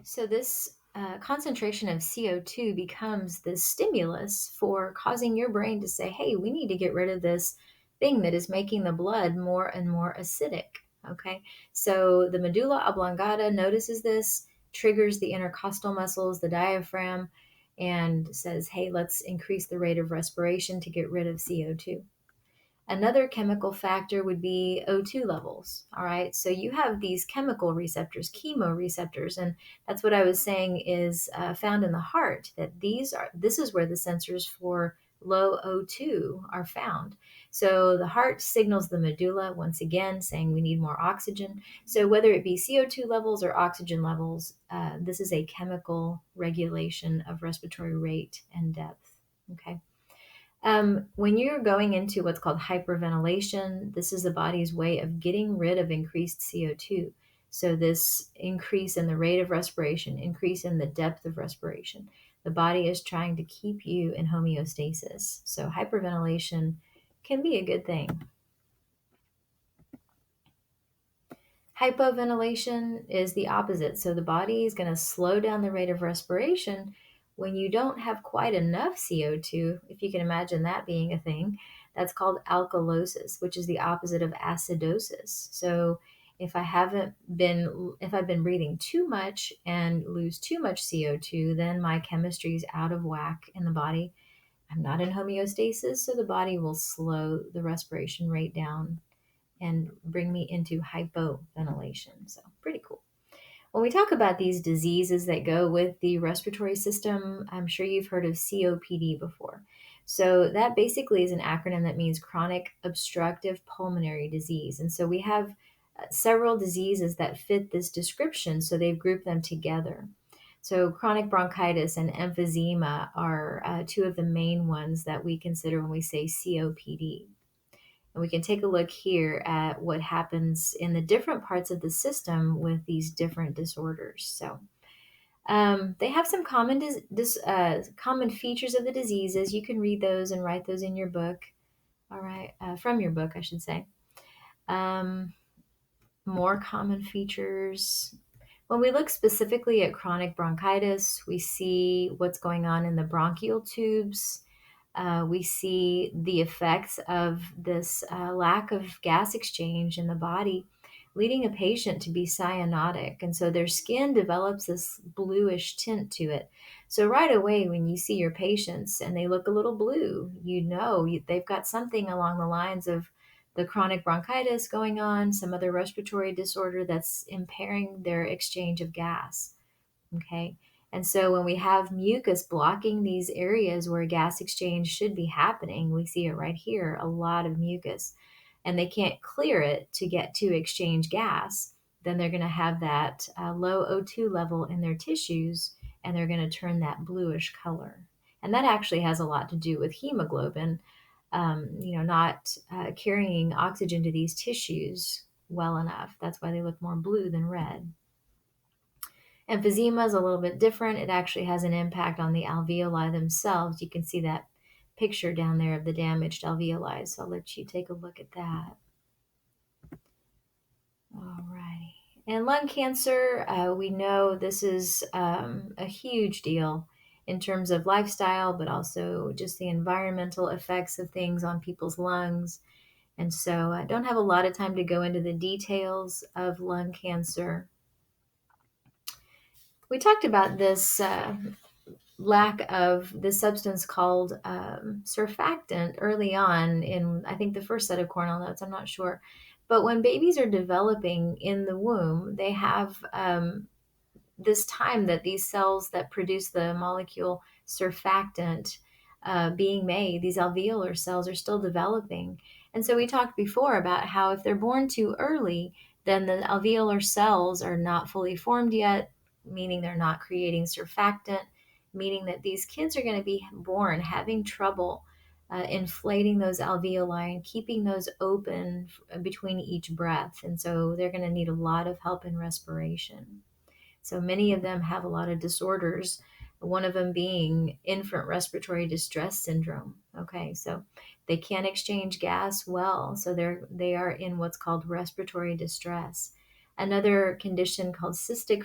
So this concentration of CO2 becomes the stimulus for causing your brain to say, hey, we need to get rid of this thing that is making the blood more and more acidic. Okay. So the medulla oblongata notices this, triggers the intercostal muscles, the diaphragm, and says, hey, let's increase the rate of respiration to get rid of CO2. Another chemical factor would be O2 levels. All right. So you have these chemical receptors, chemoreceptors, and that's what I was saying is found in the heart. This is where the sensors for low O2 are found. So the heart signals the medulla once again, saying we need more oxygen. So whether it be CO2 levels or oxygen levels, this is a chemical regulation of respiratory rate and depth. Okay. When you're going into what's called hyperventilation, this is the body's way of getting rid of increased CO2. So, this increase in the rate of respiration, increase in the depth of respiration, the body is trying to keep you in homeostasis. So, hyperventilation can be a good thing. Hypoventilation is the opposite. So the body is going to slow down the rate of respiration when you don't have quite enough CO2. If you can imagine that being a thing, that's called alkalosis, which is the opposite of acidosis. So if I've been breathing too much and lose too much CO2, then my chemistry is out of whack in the body. I'm not in homeostasis, so the body will slow the respiration rate down and bring me into hypoventilation. So, pretty cool. When we talk about these diseases that go with the respiratory system, I'm sure you've heard of COPD before. So, that basically is an acronym that means chronic obstructive pulmonary disease. And so, we have several diseases that fit this description, so they've grouped them together. So, chronic bronchitis and emphysema are two of the main ones that we consider when we say COPD. And we can take a look here at what happens in the different parts of the system with these different disorders. So they have some common features of the diseases. You can read those and write those in your book. All right, from your book, I should say. Um, More common features. When we look specifically at chronic bronchitis, we see what's going on in the bronchial tubes. We see the effects of this lack of gas exchange in the body, leading a patient to be cyanotic. And so their skin develops this bluish tint to it. So, right away, when you see your patients and they look a little blue, they've got something along the lines of the chronic bronchitis going on, some other respiratory disorder that's impairing their exchange of gas. Okay. And so when we have mucus blocking these areas where gas exchange should be happening, we see it right here, a lot of mucus, and they can't clear it to get to exchange gas, then they're going to have that low O2 level in their tissues and they're going to turn that bluish color. And that actually has a lot to do with hemoglobin, not carrying oxygen to these tissues well enough. That's why they look more blue than red. Emphysema is a little bit different. It actually has an impact on the alveoli themselves. You can see that picture down there of the damaged alveoli. So I'll let you take a look at that. All righty. And lung cancer, we know this is a huge deal in terms of lifestyle, but also just the environmental effects of things on people's lungs. And so I don't have a lot of time to go into the details of lung cancer. We talked about this lack of this substance called surfactant early on in, I think, the first set of Cornell notes. I'm not sure. But when babies are developing in the womb, they have this time that these cells that produce the molecule surfactant being made, these alveolar cells are still developing. And so we talked before about how if they're born too early, then the alveolar cells are not fully formed yet, meaning they're not creating surfactant, meaning that these kids are going to be born having trouble inflating those alveoli and keeping those open between each breath. And so they're going to need a lot of help in respiration. So many of them have a lot of disorders, one of them being infant respiratory distress syndrome. Okay, so they can't exchange gas well, so they are in what's called respiratory distress. Another condition called cystic